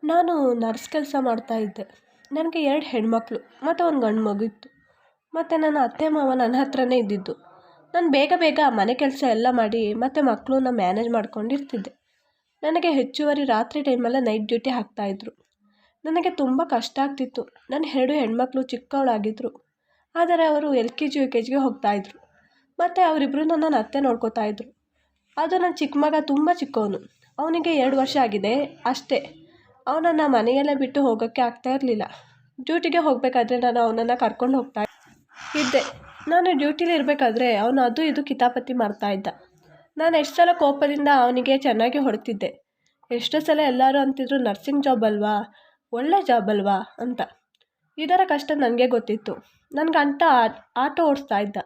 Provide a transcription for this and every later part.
ನಾನು ನರ್ಸ್ ಕೆಲಸ ಮಾಡ್ತಾಯಿದ್ದೆ. ನನಗೆ 2 ಹೆಣ್ಮಕ್ಳು ಮತ್ತು ಒಂದು ಗಂಡು ಮಗು ಇತ್ತು. ಮತ್ತು ನನ್ನ ಅತ್ತೆ ಮಾವ ನನ್ನ ಹತ್ರನೇ ಇದ್ದಿದ್ದು. ನಾನು ಬೇಗ ಬೇಗ ಮನೆ ಕೆಲಸ ಎಲ್ಲ ಮಾಡಿ ಮತ್ತು ಮಕ್ಕಳನ್ನ ಮ್ಯಾನೇಜ್ ಮಾಡ್ಕೊಂಡಿರ್ತಿದ್ದೆ. ನನಗೆ ಹೆಚ್ಚುವರಿ ರಾತ್ರಿ ಟೈಮಲ್ಲೇ ನೈಟ್ ಡ್ಯೂಟಿ ಹಾಕ್ತಾಯಿದ್ರು. ನನಗೆ ತುಂಬ ಕಷ್ಟ ಆಗ್ತಿತ್ತು. ನನ್ನ 2 ಹೆಣ್ಮಕ್ಳು ಚಿಕ್ಕವಳಾಗಿದ್ದರು. ಆದರೆ ಅವರು LKG UKGಗೆ ಹೋಗ್ತಾಯಿದ್ರು. ಮತ್ತು ಅವರಿಬ್ಬರು ನನ್ನ ಅತ್ತೆ ನೋಡ್ಕೋತಾಯಿದ್ರು. ಅದು ನನ್ನ ಚಿಕ್ಕ ಮಗ ತುಂಬ ಚಿಕ್ಕವನು. ಅವನಿಗೆ 2 ವರ್ಷ ಆಗಿದೆ ಅಷ್ಟೇ. ಅವನನ್ನು ಮನೆಯಲ್ಲೇ ಬಿಟ್ಟು ಹೋಗೋಕ್ಕೆ ಆಗ್ತಾ ಇರಲಿಲ್ಲ. ಡ್ಯೂಟಿಗೆ ಹೋಗಬೇಕಾದ್ರೆ ನಾನು ಅವನನ್ನು ಕರ್ಕೊಂಡು ಹೋಗ್ತಾ ಇದ್ದೆ. ನಾನು ಡ್ಯೂಟಿಲಿ ಇರಬೇಕಾದ್ರೆ ಅವನು ಅದು ಇದು ಕಿತಾಪತಿ ಮಾಡ್ತಾಯಿದ್ದ. ನಾನು ಎಷ್ಟು ಸಲ ಕೋಪದಿಂದ ಅವನಿಗೆ ಚೆನ್ನಾಗಿ ಹೊಡ್ತಿದ್ದೆ. ಎಷ್ಟೋ ಸಲ ಎಲ್ಲರೂ ಅಂತಿದ್ರು, ನರ್ಸಿಂಗ್ ಜಾಬ್ ಅಲ್ವಾ, ಒಳ್ಳೆ ಜಾಬ್ ಅಲ್ವಾ ಅಂತ. ಇದರ ಕಷ್ಟ ನನಗೆ ಗೊತ್ತಿತ್ತು. ನನ್ನ ಗಂಟ ಆಟೋ ಓಡಿಸ್ತಾ ಇದ್ದ.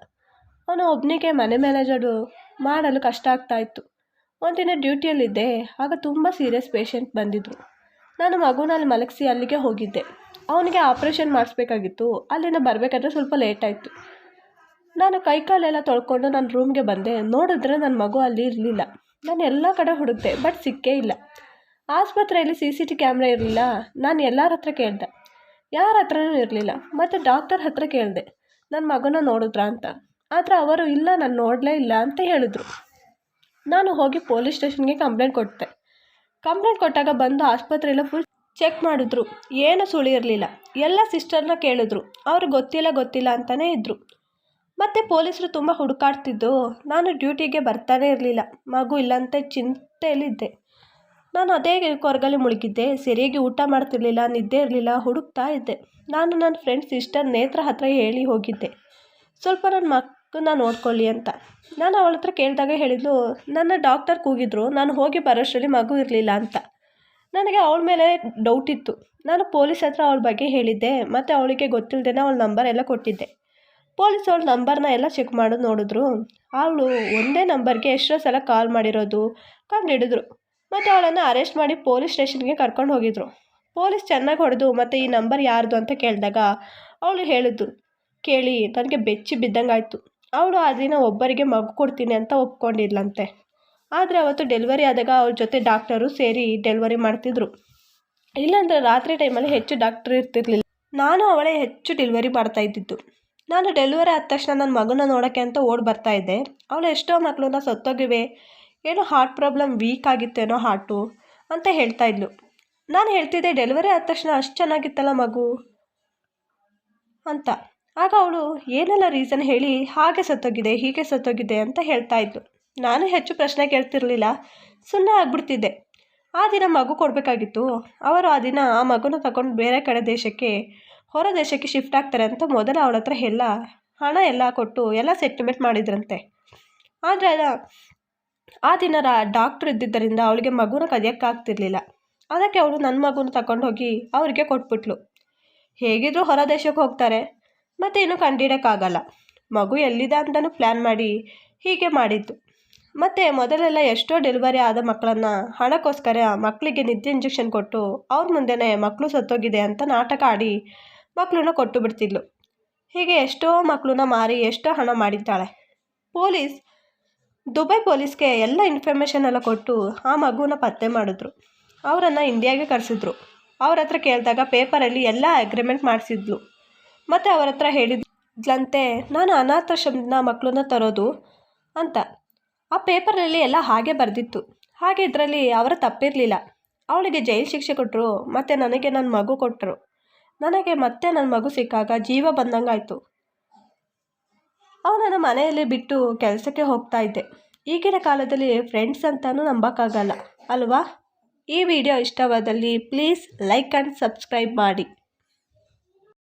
ಅವನು ಒಬ್ಬನಿಗೆ ಮನೆ ಮ್ಯಾನೇಜರು ಮಾಡಲು ಕಷ್ಟ ಆಗ್ತಾಯಿತ್ತು. ಒಂದಿನ ಡ್ಯೂಟಿಯಲ್ಲಿದ್ದೆ. ಆಗ ತುಂಬ ಸೀರಿಯಸ್ ಪೇಷಂಟ್ ಬಂದಿದ್ದರು. ನಾನು ಮಗುನಲ್ಲಿ ಮಲಗಿಸಿ ಅಲ್ಲಿಗೆ ಹೋಗಿದ್ದೆ. ಅವನಿಗೆ ಆಪ್ರೇಷನ್ ಮಾಡಿಸ್ಬೇಕಾಗಿತ್ತು. ಅಲ್ಲಿಂದ ಬರಬೇಕಾದ್ರೆ ಸ್ವಲ್ಪ ಲೇಟ್ ಆಯಿತು. ನಾನು ಕೈಕಾಲೆಲ್ಲ ತೊಳ್ಕೊಂಡು ನನ್ನ ರೂಮ್ಗೆ ಬಂದೆ. ನೋಡಿದ್ರೆ ನನ್ನ ಮಗು ಅಲ್ಲಿ ಇರಲಿಲ್ಲ. ನಾನು ಎಲ್ಲ ಕಡೆ ಹುಡುಕ್ದೆ, ಬಟ್ ಸಿಕ್ಕೇ ಇಲ್ಲ. ಆಸ್ಪತ್ರೆಯಲ್ಲಿ CCTV ಕ್ಯಾಮ್ರಾ ಇರಲಿಲ್ಲ. ನಾನು ಎಲ್ಲರ ಹತ್ರ ಕೇಳಿದೆ, ಯಾರ ಹತ್ರನೂ ಇರಲಿಲ್ಲ. ಮತ್ತು ಡಾಕ್ಟರ್ ಹತ್ರ ಕೇಳಿದೆ, ನನ್ನ ಮಗನ ನೋಡಿದ್ರಾ ಅಂತ. ಆದರೆ ಅವರು ಇಲ್ಲ, ನಾನು ನೋಡಲೇ ಇಲ್ಲ ಅಂತ ಹೇಳಿದ್ರು. ನಾನು ಹೋಗಿ ಪೊಲೀಸ್ ಸ್ಟೇಷನ್ಗೆ ಕಂಪ್ಲೇಂಟ್ ಕೊಟ್ಟಾಗ ಬಂದು ಆಸ್ಪತ್ರೆಯೆಲ್ಲ ಫುಲ್ ಚೆಕ್ ಮಾಡಿದ್ರು. ಏನು ಸುಳಿ ಇರಲಿಲ್ಲ. ಎಲ್ಲ ಸಿಸ್ಟರ್ನ ಕೇಳಿದ್ರು. ಅವರು ಗೊತ್ತಿಲ್ಲ ಅಂತಲೇ ಇದ್ದರು. ಮತ್ತು ಪೊಲೀಸರು ತುಂಬ ಹುಡುಕಾಡ್ತಿದ್ದು. ನಾನು ಡ್ಯೂಟಿಗೆ ಬರ್ತಾನೇ ಇರಲಿಲ್ಲ. ಮಗು ಇಲ್ಲಂತ ಚಿಂತೆಯಲ್ಲಿದ್ದೆ. ನಾನು ಅದೇ ಕೊರಗಲ್ಲಿ ಮುಳುಗಿದ್ದೆ. ಸರಿಯಾಗಿ ಊಟ ಮಾಡ್ತಿರ್ಲಿಲ್ಲ, ನಿದ್ದೆ ಇರಲಿಲ್ಲ, ಹುಡುಕ್ತಾ ಇದ್ದೆ. ನಾನು ನನ್ನ ಫ್ರೆಂಡ್ ಸಿಸ್ಟರ್ ನೇತ್ರ ಹತ್ರ ಹೇಳಿ ಹೋಗಿದ್ದೆ, ಸ್ವಲ್ಪ ನನ್ನ ಮಕ್ಕಳನ್ನ ನೋಡ್ಕೊಳ್ಳಿ ಅಂತ. ನಾನು ಅವಳ ಹತ್ರ ಕೇಳಿದಾಗ ಹೇಳಿದ್ಲು, ನನ್ನ ಡಾಕ್ಟರ್ ಕೂಗಿದ್ರು, ನಾನು ಹೋಗಿ ಬರೋಷ್ಟರಲ್ಲಿ ಮಗು ಇರಲಿಲ್ಲ ಅಂತ. ನನಗೆ ಅವಳ ಮೇಲೆ ಡೌಟ್ ಇತ್ತು. ನಾನು ಪೊಲೀಸ್ ಹತ್ರ ಅವಳ ಬಗ್ಗೆ ಹೇಳಿದ್ದೆ. ಮತ್ತು ಅವಳಿಗೆ ಗೊತ್ತಿಲ್ಲದೇನೆ ಅವಳ ನಂಬರ್ ಎಲ್ಲ ಕೊಟ್ಟಿದ್ದೆ. ಪೊಲೀಸ್ ಅವಳ ನಂಬರ್ನ ಎಲ್ಲ ಚೆಕ್ ಮಾಡೋದು ನೋಡಿದ್ರು. ಅವಳು ಒಂದೇ ನಂಬರ್ಗೆ ಎಷ್ಟೋ ಸಲ ಕಾಲ್ ಮಾಡಿರೋದು ಕಂಡುಹಿಡಿದ್ರು. ಮತ್ತು ಅವಳನ್ನು ಅರೆಸ್ಟ್ ಮಾಡಿ ಪೊಲೀಸ್ ಸ್ಟೇಷನ್ಗೆ ಕರ್ಕೊಂಡು ಹೋಗಿದ್ರು. ಪೊಲೀಸ್ ಚೆನ್ನಾಗಿ ಹೊಡೆದು ಮತ್ತು ಈ ನಂಬರ್ ಯಾರ್ದು ಅಂತ ಕೇಳಿದಾಗ ಅವಳು ಹೇಳಿದ್ದು ಕೇಳಿ ನನಗೆ ಬೆಚ್ಚಿ ಬಿದ್ದಂಗಾಯಿತು. ಅವಳು ಆ ದಿನ ಒಬ್ಬರಿಗೆ ಮಗು ಕೊಡ್ತೀನಿ ಅಂತ ಒಪ್ಕೊಂಡಿದ್ಲಂತೆ. ಆದರೆ ಅವತ್ತು ಡೆಲಿವರಿ ಆದಾಗ ಅವಳ ಜೊತೆ ಡಾಕ್ಟರು ಸೇರಿ ಡೆಲಿವರಿ ಮಾಡ್ತಿದ್ರು. ಇಲ್ಲಾಂದರೆ ರಾತ್ರಿ ಟೈಮಲ್ಲಿ ಹೆಚ್ಚು ಡಾಕ್ಟರ್ ಇರ್ತಿರ್ಲಿಲ್ಲ. ನಾನು ಅವಳೇ ಹೆಚ್ಚು ಡೆಲಿವರಿ ಮಾಡ್ತಾ ಇದ್ದಿದ್ದು. ನಾನು ಡೆಲಿವರಿ ಆದ ತಕ್ಷಣ ನನ್ನ ಮಗನ ನೋಡೋಕ್ಕೆ ಅಂತ ಓಡಿ ಬರ್ತಾಯಿದ್ದೆ. ಅವಳು ಎಷ್ಟೋ ಮಕ್ಕಳನ್ನ ಸತ್ತೋಗಿವೆ, ಏನೋ ಹಾರ್ಟ್ ಪ್ರಾಬ್ಲಮ್, ವೀಕ್ ಆಗಿತ್ತೇನೋ ಹಾರ್ಟು ಅಂತ ಹೇಳ್ತಾ ಇದ್ಲು. ನಾನು ಹೇಳ್ತಿದ್ದೆ, ಡೆಲಿವರಿ ಆದ ತಕ್ಷಣ ಅಷ್ಟು ಚೆನ್ನಾಗಿತ್ತಲ್ಲ ಮಗು ಅಂತ. ಆಗ ಅವಳು ಏನೆಲ್ಲ ರೀಸನ್ ಹೇಳಿ ಹಾಗೆ ಸತ್ತೋಗಿದೆ, ಹೀಗೆ ಸತ್ತೋಗಿದೆ ಅಂತ ಹೇಳ್ತಾ ಇದ್ಲು. ನಾನು ಹೆಚ್ಚು ಪ್ರಶ್ನೆ ಕೇಳ್ತಿರ್ಲಿಲ್ಲ, ಸುಮ್ಮನೆ ಆಗ್ಬಿಡ್ತಿದ್ದೆ. ಆ ದಿನ ಮಗು ಕೊಡಬೇಕಾಗಿತ್ತು. ಅವರು ಆ ದಿನ ಆ ಮಗುನ ತಗೊಂಡು ಬೇರೆ ಕಡೆ ಹೊರ ದೇಶಕ್ಕೆ ಶಿಫ್ಟ್ ಆಗ್ತಾರೆ ಅಂತ ಮೊದಲು ಅವಳ ಹತ್ರ ಎಲ್ಲ ಹಣ ಎಲ್ಲ ಕೊಟ್ಟು ಎಲ್ಲ ಸೆಟ್ಲ್ಮೆಂಟ್ ಮಾಡಿದ್ರಂತೆ. ಆದರೆ ಆ ದಿನ ಡಾಕ್ಟ್ರ್ ಇದ್ದಿದ್ದರಿಂದ ಅವಳಿಗೆ ಮಗುನ ಕದಿಯೋಕ್ಕಾಗ್ತಿರ್ಲಿಲ್ಲ. ಅದಕ್ಕೆ ಅವಳು ನನ್ನ ಮಗುನ ತಗೊಂಡೋಗಿ ಅವರಿಗೆ ಕೊಟ್ಬಿಟ್ಲು. ಹೇಗಿದ್ರೂ ಹೊರ ದೇಶಕ್ಕೆ ಹೋಗ್ತಾರೆ, ಮತ್ತು ಇನ್ನೂ ಕಂಡಿಡೋಕ್ಕಾಗಲ್ಲ. ಮಗು ಎಲ್ಲಿದೆ ಅಂತಲೂ ಪ್ಲ್ಯಾನ್ ಮಾಡಿ ಹೀಗೆ ಮಾಡಿದ್ದು. ಮತ್ತು ಮೊದಲೆಲ್ಲ ಎಷ್ಟೋ ಡೆಲಿವರಿ ಆದ ಮಕ್ಕಳನ್ನು ಹಣಕ್ಕೋಸ್ಕರ ಮಕ್ಕಳಿಗೆ ನಿದ್ದೆ ಇಂಜೆಕ್ಷನ್ ಕೊಟ್ಟು ಅವ್ರ ಮುಂದೆನೇ ಮಕ್ಕಳು ಸತ್ತೋಗಿದೆ ಅಂತ ನಾಟಕ ಆಡಿ ಮಕ್ಕಳನ್ನ ಕೊಟ್ಟು ಬಿಡ್ತಿದ್ಲು. ಹೀಗೆ ಎಷ್ಟೋ ಮಕ್ಕಳನ್ನ ಮಾರಿ ಎಷ್ಟೋ ಹಣ ಮಾಡಿದ್ದಾಳೆ. ದುಬೈ ಪೊಲೀಸ್ಗೆ ಎಲ್ಲ ಇನ್ಫಾರ್ಮೇಷನ್ ಎಲ್ಲ ಕೊಟ್ಟು ಆ ಮಗುನ ಪತ್ತೆ ಮಾಡಿದ್ರು. ಅವರನ್ನು ಇಂಡಿಯಾಗೆ ಕರೆಸಿದ್ರು. ಅವ್ರ ಹತ್ರ ಕೇಳಿದಾಗ ಪೇಪರಲ್ಲಿ ಎಲ್ಲ ಅಗ್ರಿಮೆಂಟ್ ಮಾಡಿಸಿದ್ಲು. ಮತ್ತು ಅವ್ರ ಹತ್ರ ಹೇಳಿದ್ಲಂತೆ, ನಾನು ಅನಾಥಾಶ್ರಮದ ಮಕ್ಕಳನ್ನ ತರೋದು ಅಂತ. ಆ ಪೇಪರಲ್ಲಿ ಎಲ್ಲ ಹಾಗೆ ಬರೆದಿತ್ತು. ಹಾಗೆ ಇದರಲ್ಲಿ ಅವರ ತಪ್ಪಿರಲಿಲ್ಲ. ಅವಳಿಗೆ ಜೈಲು ಶಿಕ್ಷೆ ಕೊಟ್ಟರು. ಮತ್ತು ನನಗೆ ನನ್ನ ಮಗು ಕೊಟ್ಟರು. ನನಗೆ ಮತ್ತೆ ನನ್ನ ಮಗು ಸಿಕ್ಕಾಗ ಜೀವ ಬಂದಂಗಾಯಿತು. ಅವನನ್ನು ಮನೆಯಲ್ಲಿ ಬಿಟ್ಟು ಕೆಲಸಕ್ಕೆ ಹೋಗ್ತಾ ಇದ್ದೆ. ಈಗಿನ ಕಾಲದಲ್ಲಿ ಫ್ರೆಂಡ್ಸ್ ಅಂತಲೂ ನಂಬೋಕ್ಕಾಗಲ್ಲ ಅಲ್ವಾ? ಈ ವಿಡಿಯೋ ಇಷ್ಟವಾದಲ್ಲಿ ಪ್ಲೀಸ್ ಲೈಕ್ ಆ್ಯಂಡ್ ಸಬ್ಸ್ಕ್ರೈಬ್ ಮಾಡಿ.